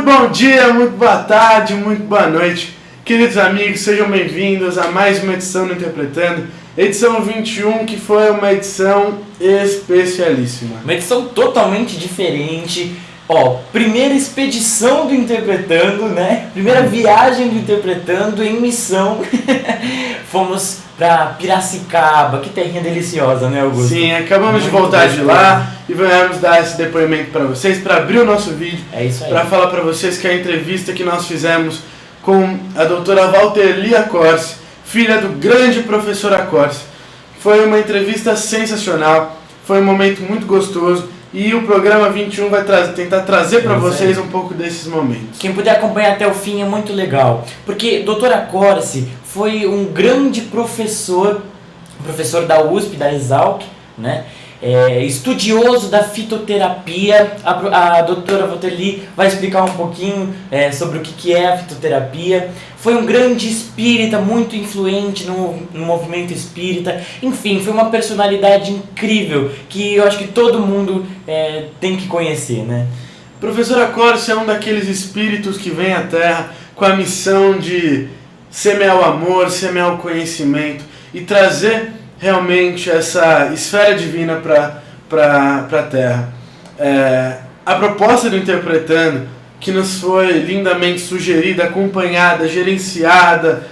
bom dia, muito boa tarde, muito boa noite. Queridos amigos, sejam bem-vindos a mais uma edição do Interpretando, edição 21, que foi uma edição especialíssima. Uma edição totalmente diferente. Primeira expedição do Interpretando, né? Primeira viagem do Interpretando em missão. Fomos pra Piracicaba, que terrinha deliciosa, né, Augusto? Sim, acabamos de voltar de lá e vamos dar esse depoimento para vocês, para abrir o nosso vídeo. É isso aí. Para falar para vocês que a entrevista que nós fizemos com a doutora Valterli Accorsi, filha do grande professor Accorsi, foi uma entrevista sensacional, foi um momento muito gostoso. E o programa 21 vai tentar trazer para vocês um pouco desses momentos. Quem puder acompanhar até o fim é muito legal, porque Dr. Accorsi foi um grande professor da USP, da Exalc, né? Estudioso da fitoterapia. A doutora Valterli vai explicar um pouquinho sobre o que é a fitoterapia. Foi um grande espírita, muito influente no movimento espírita. Enfim, foi uma personalidade incrível que eu acho que todo mundo tem que conhecer, né? Professor Accorsi é um daqueles espíritos que vem à Terra com a missão de semear o amor, semear o conhecimento e trazer realmente essa esfera divina para a Terra. A proposta do Interpretando, que nos foi lindamente sugerida, acompanhada, gerenciada,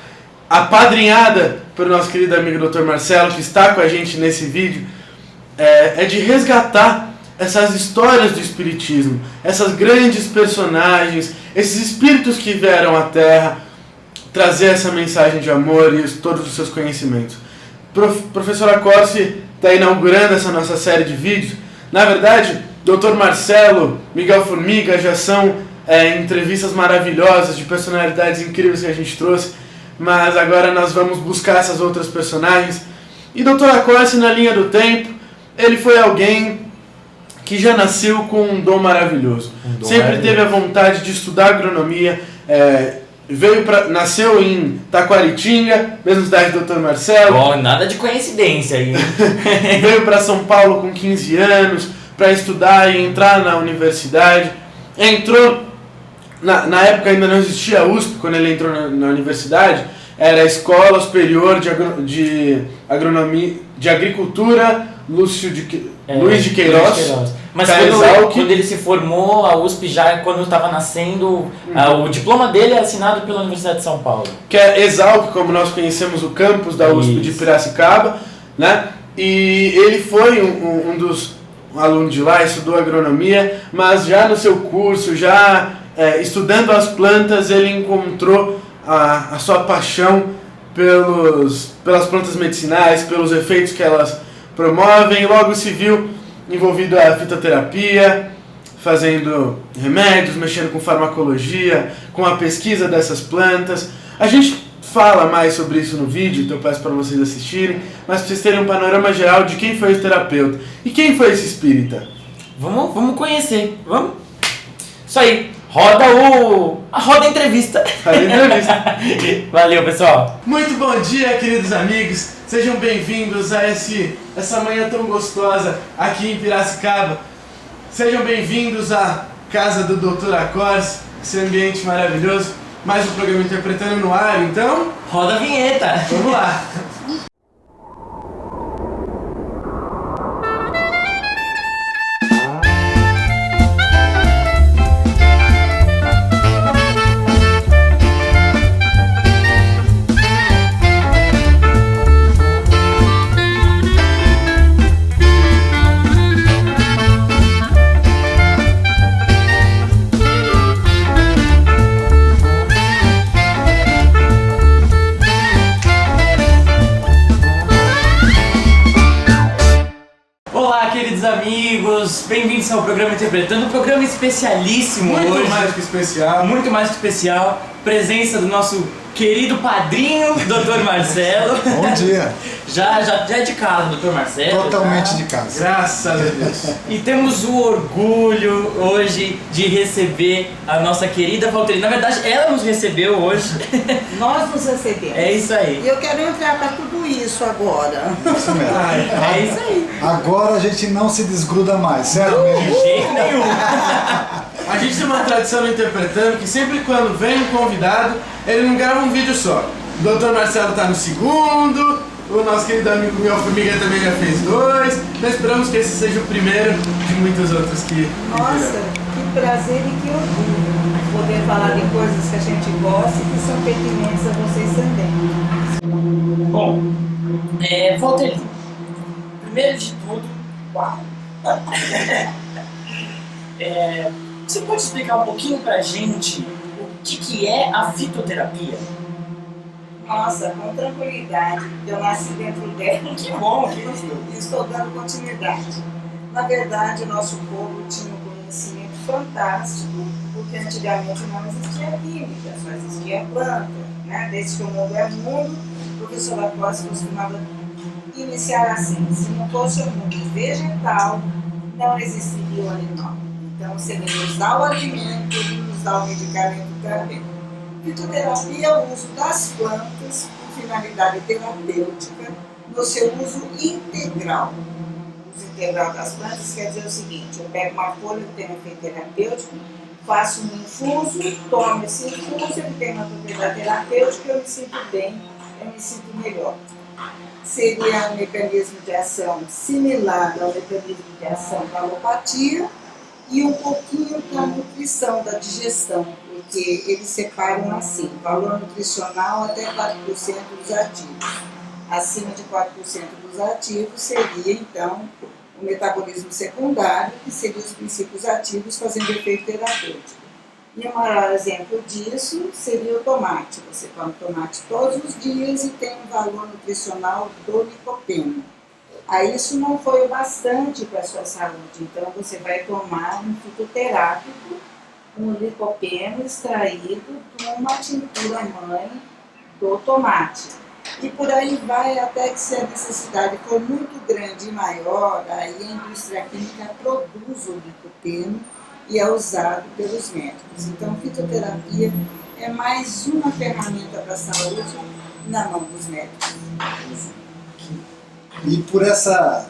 apadrinhada pelo nosso querido amigo Dr. Marcelo, que está com a gente nesse vídeo, é de resgatar essas histórias do Espiritismo, essas grandes personagens, esses espíritos que vieram à Terra, trazer essa mensagem de amor e todos os seus conhecimentos. Professor Accorsi está inaugurando essa nossa série de vídeos. Na verdade, Dr. Marcelo, Miguel Formiga já são entrevistas maravilhosas de personalidades incríveis que a gente trouxe, mas agora nós vamos buscar essas outras personagens. E Dr. Accorsi, na linha do tempo, ele foi alguém que já nasceu com um dom maravilhoso. Sempre teve a vontade de estudar agronomia, nasceu em Taquaritinga, mesma cidade do Dr. Marcelo. Nada de coincidência aí. Veio para São Paulo com 15 anos para estudar e entrar na universidade. Entrou, na época ainda não existia a USP, quando ele entrou na universidade, era a Escola Superior de Agronomia, de Agricultura Luiz de Queiroz. Mas quando ele se formou, a USP já, quando estava nascendo, o diploma dele é assinado pela Universidade de São Paulo. Que é Exalc, como nós conhecemos o campus da USP de Piracicaba, né? E ele foi um dos alunos de lá, estudou agronomia, mas já no seu curso, estudando as plantas, ele encontrou a sua paixão pelas plantas medicinais, pelos efeitos que elas promovem, e logo se viu envolvido a fitoterapia, fazendo remédios, mexendo com farmacologia, com a pesquisa dessas plantas. A gente fala mais sobre isso no vídeo, então eu peço para vocês assistirem, mas para vocês terem um panorama geral de quem foi esse terapeuta e quem foi esse espírita. Vamos conhecer, vamos? Isso aí, roda a entrevista. Valeu, pessoal. Muito bom dia, queridos amigos. Sejam bem-vindos a essa manhã tão gostosa aqui em Piracicaba. Sejam bem-vindos à casa do Dr. Accorsi, esse ambiente maravilhoso. Mais um programa Interpretando no ar, então... Roda a vinheta. Vamos lá. Amigos, bem-vindos ao programa Interpretando, um programa especialíssimo hoje. Muito mais que especial. Muito mais que especial. Presença do nosso querido padrinho, Dr. Marcelo. Bom dia. Já é de casa, Dr. Marcelo. Totalmente de casa. Graças a Deus. E temos o orgulho hoje de receber a nossa querida Valterli. Na verdade, ela nos recebeu hoje. Nós nos recebemos. É isso aí. E eu quero entrar para tudo isso agora. Isso mesmo. É isso aí. Agora a gente não se desgruda mais, certo? De jeito nenhum. A A gente tem uma tradição no Interpretando que sempre quando vem um convidado, ele não grava um vídeo só. O Dr. Marcelo tá no segundo, o nosso querido amigo meu Formiga também já fez 2. Nós esperamos que esse seja o primeiro de muitos outros que Nossa, virão. que prazer e que orgulho poder falar de coisas que a gente gosta e que são pertinentes a vocês também. Bom, Walter, primeiro de tudo, Uau! você pode explicar um pouquinho pra gente o que é a fitoterapia? Nossa, com tranquilidade, eu nasci dentro dela. Que bom, que gostoso. E estou dando continuidade. Na verdade, o nosso povo tinha um conhecimento fantástico, porque antigamente não existia química, só existia planta. Né? Desde que o mundo é mundo, o professor Lacoste costumava iniciar assim: se não fosse o mundo vegetal, não existiria o animal. Então, se ele nos dá o alimento, ele nos dá o medicamento também. Fitoterapia é o uso das plantas com finalidade terapêutica no seu uso integral. O uso integral das plantas quer dizer o seguinte: eu pego uma folha que tem um efeito terapêutico, faço um infuso, tomo esse infuso, ele tem uma propriedade terapêutica, eu me sinto bem, eu me sinto melhor. Seria um mecanismo de ação similar ao mecanismo de ação da alopatia e um pouquinho da nutrição, da digestão, porque eles separam assim: valor nutricional até 4% dos ativos. Acima de 4% dos ativos seria, então, o metabolismo secundário, que seriam os princípios ativos fazendo efeito terapêutico. E o maior exemplo disso seria o tomate. Você come tomate todos os dias e tem um valor nutricional do licopeno. Aí isso não foi o bastante para a sua saúde, então você vai tomar um fitoterápico, um licopeno extraído de uma tintura mãe do tomate. E por aí vai, até que se a necessidade for muito grande e maior, aí a indústria química produz o licopeno e é usado pelos médicos. Então, fitoterapia é mais uma ferramenta para a saúde na mão dos médicos. E por essa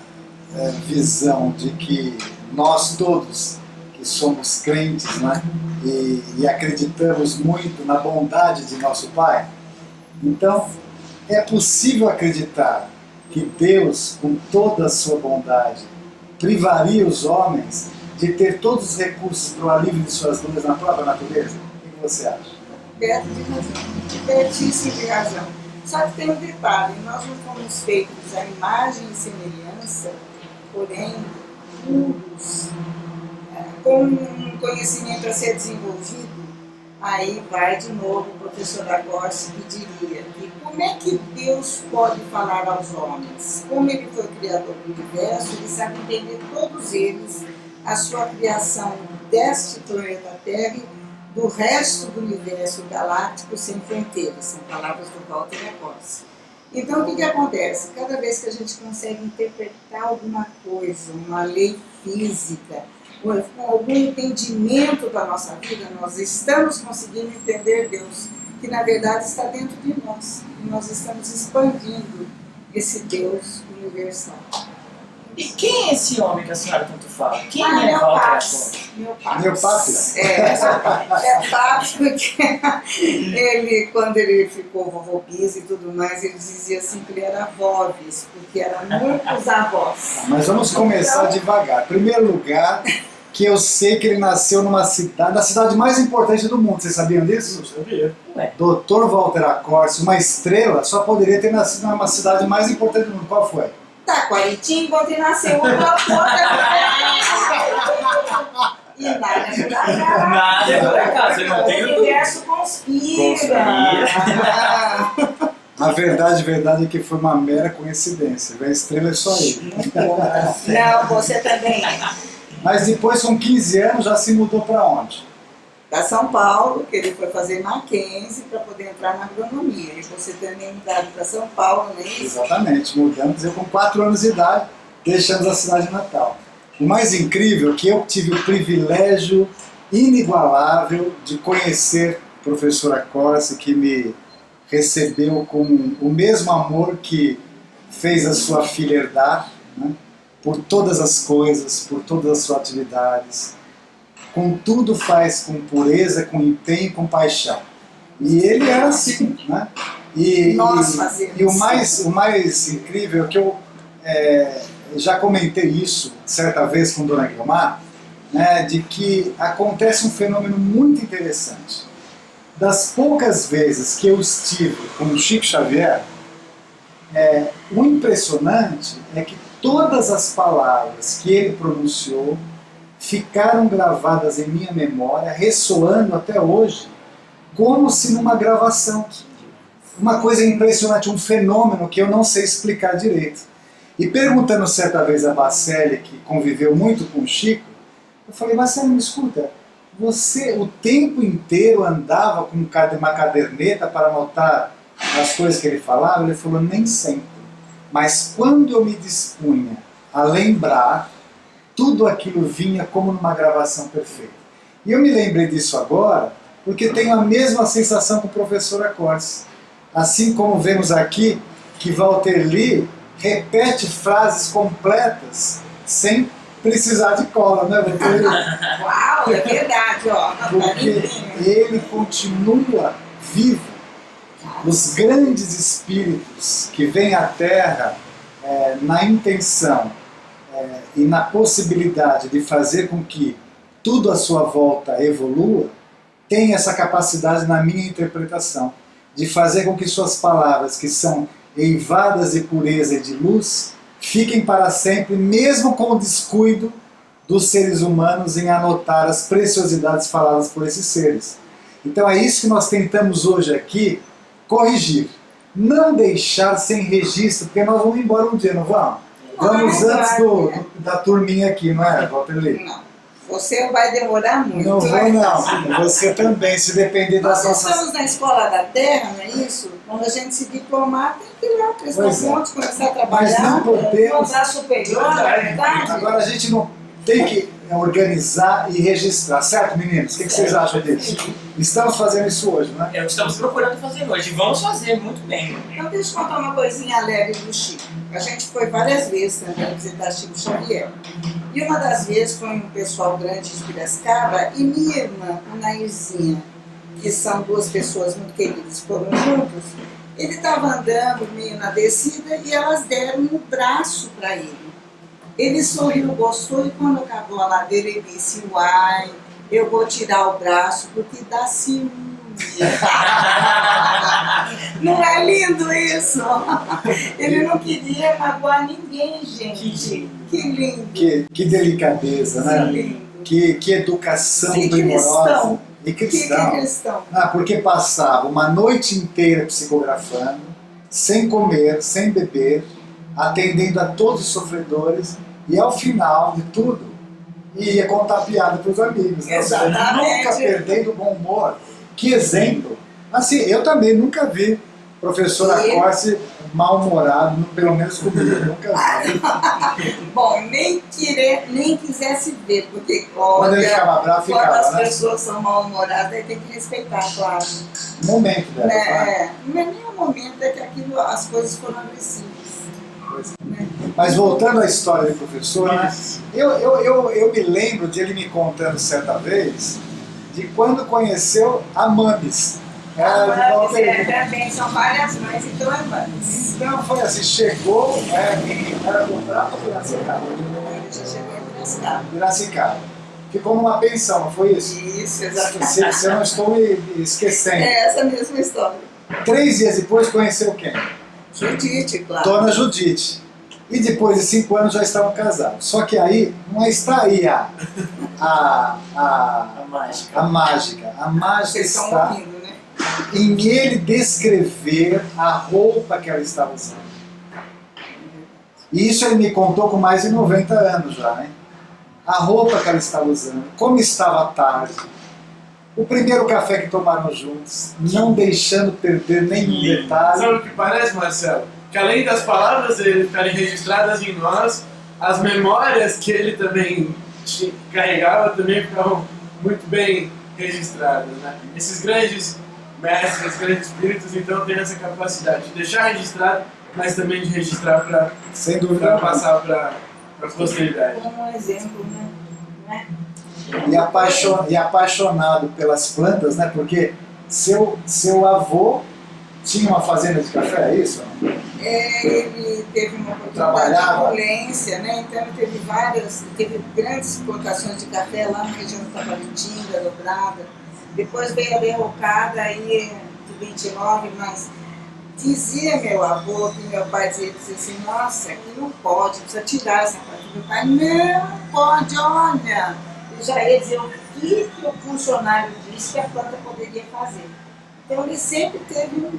visão de que nós todos que somos crentes, né, e acreditamos muito na bondade de nosso Pai, então é possível acreditar que Deus, com toda a sua bondade, privaria os homens de ter todos os recursos para o alívio de suas dores na própria natureza? O que você acha? Perto de razão, pertíssimo de razão. Só que tem um detalhe: nós não fomos feitos à imagem e semelhança, porém puros, com um conhecimento a ser desenvolvido. Aí vai de novo o professor Lacoste que diria que como é que Deus pode falar aos homens? Como ele foi criador do universo, ele sabe entender todos eles, a sua criação deste planeta Terra e do resto do universo galáctico sem fronteiras. São palavras do Walter Lacoste. Então o que acontece? Cada vez que a gente consegue interpretar alguma coisa, uma lei física, com algum entendimento da nossa vida, nós estamos conseguindo entender Deus, que na verdade está dentro de nós. E nós estamos expandindo esse Deus universal. E quem é esse homem que a senhora tanto fala? Quem é meu Walter papi. Lacoste? Meu papi. Meu papi? É papi porque ele, quando ele ficou vovô Bis e tudo mais, ele dizia assim que ele era vóvis, porque era muitos avós. Mas vamos começar devagar. Em primeiro lugar, que eu sei que ele nasceu numa cidade, da cidade mais importante do mundo. Vocês sabiam disso? Não sabia. Ué, Dr. Walter Lacoste, uma estrela, só poderia ter nascido numa cidade mais importante do mundo. Qual foi? Taquaritinga, quando nasceu uma e nada por acaso. nada por acaso, eu não O tenho universo conspira. A verdade é que foi uma mera coincidência. A estrela é só ele. Não, você também. Mas depois, com 15 anos, já se mudou para onde? Para São Paulo, que ele foi fazer Mackenzie para poder entrar na agronomia. E você também mudado para São Paulo, não é isso? Exatamente, mudamos. Eu com 4 anos de idade, deixamos a cidade natal. O mais incrível é que eu tive o privilégio inigualável de conhecer o professor Lacoste, que me recebeu com o mesmo amor que fez a sua filha herdar, né? Por todas as coisas, por todas as suas atividades. com tudo faz com pureza, com empenho, com paixão. E ele era assim, né? Nós fazemos. E o mais incrível é que eu já comentei isso certa vez com Dona Guilmar, né, de que acontece um fenômeno muito interessante. Das poucas vezes que eu estive com o Chico Xavier, o impressionante é que todas as palavras que ele pronunciou ficaram gravadas em minha memória, ressoando até hoje, como se numa gravação. Uma coisa impressionante, um fenômeno que eu não sei explicar direito. E perguntando certa vez a Bacelli, que conviveu muito com o Chico, eu falei: Bacelli, me escuta, você o tempo inteiro andava com uma caderneta para anotar as coisas que ele falava? Ele falou: nem sempre. Mas quando eu me dispunha a lembrar, tudo aquilo vinha como numa gravação perfeita. E eu me lembrei disso agora, porque tenho a mesma sensação com o professor Acorce. Assim como vemos aqui que Walter Lee repete frases completas sem precisar de cola, né, Walter Lee? Uau, é verdade, ó. Porque ele continua vivo. Os grandes espíritos que vêm à Terra na intenção e na possibilidade de fazer com que tudo à sua volta evolua, têm essa capacidade, na minha interpretação, de fazer com que suas palavras, que são eivadas de pureza e de luz, fiquem para sempre, mesmo com o descuido dos seres humanos em anotar as preciosidades faladas por esses seres. Então é isso que nós tentamos hoje aqui corrigir. Não deixar sem registro, porque nós vamos embora um dia, não vamos? Vamos antes da turminha aqui, não é, Walter Lee? Não. Você vai demorar muito. Não vou não. Você também, se depender das Nós nossas... estamos na Escola da Terra, não é isso? Quando a gente se diplomar, tem que ir lá prestar contas, começar a trabalhar, não podemos... mandar superior, na verdade. Agora a gente não tem que organizar e registrar, certo, meninos? O que vocês acham disso? Estamos fazendo isso hoje, né? É o que estamos procurando fazer hoje. Vamos fazer muito bem. Então deixa eu contar uma coisinha alegre do Chico. A gente foi várias vezes também visitar Chico Xavier. E uma das vezes foi um pessoal grande de Piracicaba e minha irmã, a Nairzinha, que são duas pessoas muito queridas, foram juntos. Ele estava andando meio na descida e elas deram um braço para ele. Ele sorriu, gostou, e quando acabou a ladeira ele disse: uai, eu vou tirar o braço porque dá ciúme. Não é lindo isso? Ele não queria magoar ninguém, gente. Que lindo. Que delicadeza, né? Que educação primorosa. E cristão. Que cristão. Porque passava uma noite inteira psicografando, sem comer, sem beber, atendendo a todos os sofredores, e ao final de tudo, ia contar piada para os amigos. Exatamente. Nunca perdendo o bom humor. Que exemplo! Assim, eu também nunca vi professor Acorce mal-humorado, pelo menos comigo, nunca vi. Bom, nem quisesse ver, porque quando ele ficava bravo, quando ficava, as né? pessoas são mal-humoradas, aí tem que respeitar, claro. O momento dela, né? Não é nem o momento, é que aquilo, as coisas foram agressivas. Né? Mas voltando à história do professor, né? eu me lembro de ele me contando certa vez de quando conheceu a Mames. Também são várias mães, então é Mames. Então foi assim, chegou, era do Prato Piracicaba. Ele já chegou em Piracicaba. Piracicaba. Ficou numa pensão, não foi isso? Isso, exatamente. Se eu não estou me esquecendo. É essa mesma história. 3 dias depois conheceu quem? Judite, claro. Dona Judite. E depois de 5 anos já estavam casados. Só que aí, não está aí a mágica. A mágica. A mágica Vocês estão está ouvindo, né? em ele descrever a roupa que ela estava usando. E isso ele me contou com mais de 90 anos já, né? A roupa que ela estava usando, como estava a tarde, o primeiro café que tomaram juntos, não deixando perder nenhum detalhe. Sabe o que parece, Marcelo? Que além das palavras dele ficarem registradas em nós, as memórias que ele também carregava também ficavam muito bem registradas, né? Esses grandes mestres, esses grandes espíritos, então têm essa capacidade de deixar registrado, mas também de registrar para passar para a posteridade. Como um exemplo, né? e apaixonado pelas plantas, né? Porque seu avô tinha uma fazenda de café, é isso? Ele teve uma oportunidade de influência, né? Então ele teve grandes plantações de café lá na região do Taquaritinga, Dobrada. Depois veio a derrocada aí de 29, mas dizia meu avô, que meu pai dizia assim, nossa, aqui não pode, precisa tirar essa parte. Meu pai, não pode, olha. Ele já ia dizer o que o funcionário disse que a planta poderia fazer. Então ele sempre teve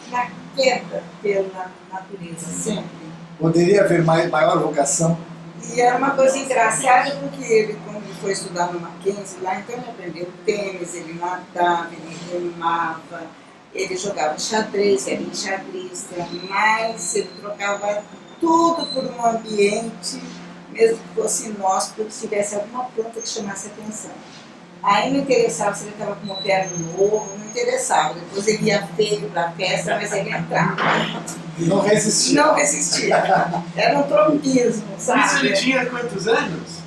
uma queda pela natureza, sempre. Poderia haver maior vocação? E era uma coisa engraçada porque ele, quando ele foi estudar no Mackenzie, lá então ele aprendeu tênis, ele nadava, ele remava, ele jogava xadrez, era enxadrista, mas ele trocava tudo por um ambiente, mesmo que fosse inóspito, que tivesse alguma planta que chamasse atenção. Aí não interessava se ele estava com um terno novo, não interessava. Depois ele ia feio para a festa, mas ele entrava. Não resistia. Não resistia. Era um trompismo, sabe? Isso ele tinha quantos anos?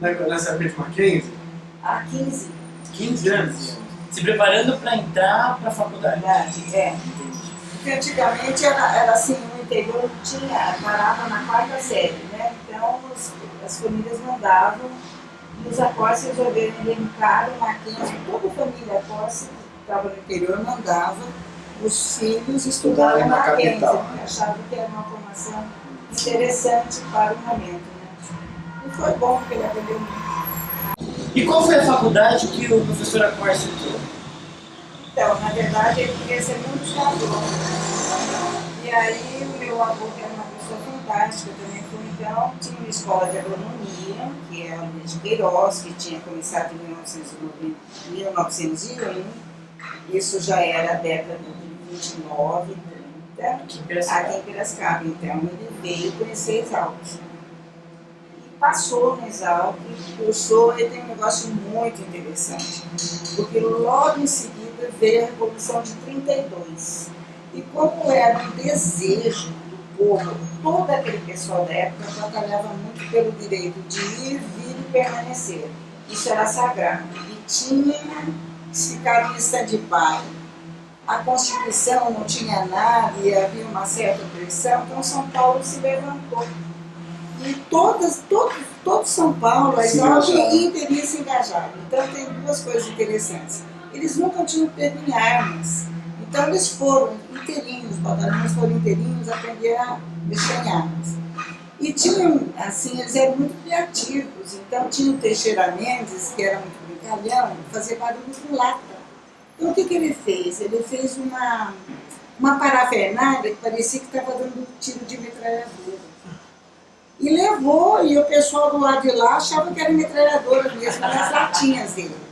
Nessa época de Mackenzie? Há 15. 15 anos. Se preparando para entrar para a faculdade. É. Porque antigamente era assim, no interior parava na 4ª série, né? Então as famílias mandavam. E os Acóssi resolveram elencar o Mackenzie, toda a família Acóssi que estava no interior mandava os filhos estudarem na Mackenzie, capital, porque achavam que era uma formação interessante para o momento. Né? E foi bom, porque ele aprendeu muito. E qual foi a faculdade que o professor Acóssi entrou? Então, na verdade, ele queria ser muito jogador. E aí, o meu avô, que era uma pessoa fantástica, também foi, então, tinha uma escola de agronomia, que é a Luiz de Queiroz, que tinha começado em 1901. Isso já era a década de 29, 30, aqui em Piracicaba. Então, ele veio conhecer Exalc. E passou no Exalc, cursou, e tem um negócio muito interessante, porque logo em seguida veio a Revolução de 32. E como era um desejo do povo, todo aquele pessoal da época batalhava muito pelo direito de ir, vir e permanecer. Isso era sagrado. E tinha ficado em stand-by. A Constituição não tinha nada e havia uma certa pressão, então São Paulo se levantou. E todo São Paulo, a Exalc teria se engajado. Então tem duas coisas interessantes. Eles nunca tinham pego em armas. Então eles foram inteirinhos, os batalhões foram inteirinhos, aprenderam a mexer em armas. E tinham, assim, eles eram muito criativos. Então tinha o Teixeira Mendes, que era muito brincalhão, fazia barulho com lata. Então o que ele fez? Ele fez uma parafernália que parecia que estava dando um tiro de metralhadora. E levou, e o pessoal do lado de lá achava que era metralhadora mesmo, nas latinhas dele.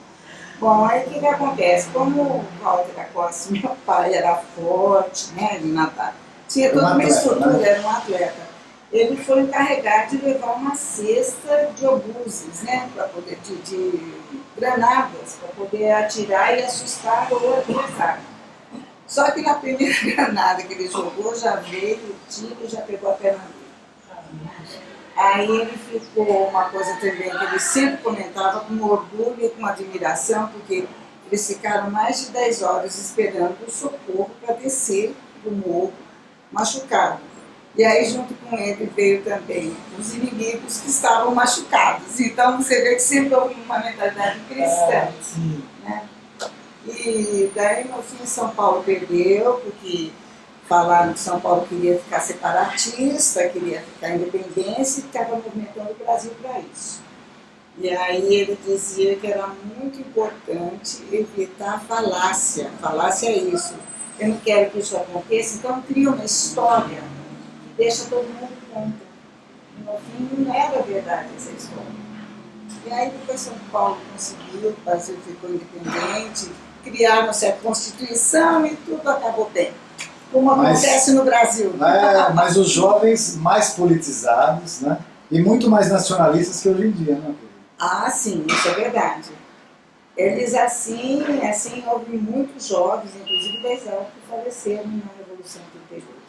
Bom, aí o que acontece? Como o Walter Acóssi, meu pai, era forte, né, ele nadava, tinha toda uma estrutura, né? Era um atleta. Ele foi encarregado de levar uma cesta de obuses, né, para poder, de granadas, para poder atirar e assustar o adversário. Só que na primeira granada que ele jogou, já veio o tiro e já pegou a perna dele. Aí ele ficou uma coisa também que ele sempre comentava com orgulho e com admiração, porque eles ficaram mais de 10 horas esperando o socorro para descer do morro machucado. E aí junto com ele veio também os inimigos que estavam machucados. Então você vê que sempre houve uma mentalidade cristã. Né? E daí no fim São Paulo perdeu, porque falaram que São Paulo queria ficar separatista, queria ficar independência e estava movimentando o Brasil para isso. E aí ele dizia que era muito importante evitar a falácia. Falácia é isso. Eu não quero que isso aconteça, então cria uma história que deixa todo mundo contra. E no fim não era verdade essa história. E aí depois São Paulo conseguiu, o Brasil ficou independente, criaram-se a Constituição e tudo acabou bem. Como acontece no Brasil. Mas os jovens mais politizados, né? E muito mais nacionalistas que hoje em dia, né? Ah, sim, isso é verdade. Eles assim, houve muitos jovens, inclusive da Exalc, que faleceram na Revolução de 32.